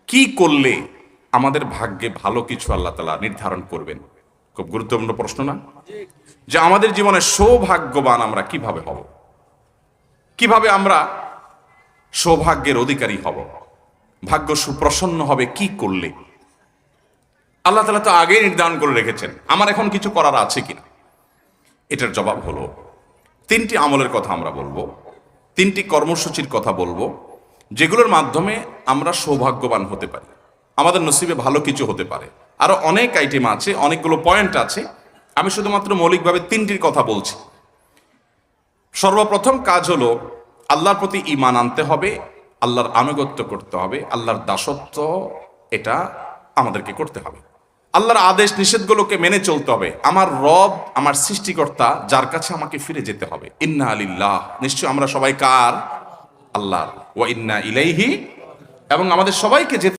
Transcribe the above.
কি করলে আমাদের ভাগ্যে ভালো কিছু আল্লাহ তাআলা নির্ধারণ করবেন? খুব গুরুত্বপূর্ণ প্রশ্ন না? যে আমাদের জীবনে সৌভাগ্যবান আমরা কিভাবে হব, কিভাবে আমরা সৌভাগ্যের অধিকারী হব, ভাগ্য সুপ্রসন্ন হবে কি করলে? আল্লাহ তাআলা তো আগেই নির্ধারণ করে রেখেছেন, আমার এখন কিছু করার আছে কিনা। এটার জবাব হলো তিনটি আমলের কথা আমরা বলবো, তিনটি কর্মসূচির কথা বলবো, যেগুলোর মাধ্যমে আমরা সৌভাগ্যবান হতে পারি, আমাদের নসিবে ভালো কিছু হতে পারে। আরো অনেক আইটেম আছে, অনেকগুলো পয়েন্ট আছে, আমি শুধুমাত্র মৌলিকভাবে তিনটির কথা বলছি। সর্বপ্রথম কাজ হলো আল্লাহর প্রতি ঈমান আনতে হবে, আল্লাহর আনুগত্য করতে হবে, আল্লাহর দাসত্ব এটা আমাদেরকে করতে হবে, আল্লাহর আদেশ নিষেধগুলোকে মেনে চলতে হবে। আমার রব, আমার সৃষ্টিকর্তা, যার কাছে আমাকে ফিরে যেতে হবে। ইন্না লিল্লাহ, নিশ্চয় আমরা সবাই কার? আল্লাহর। ওয়া ইন্না ইলাইহি, এবং আমাদের সবাইকে যেতে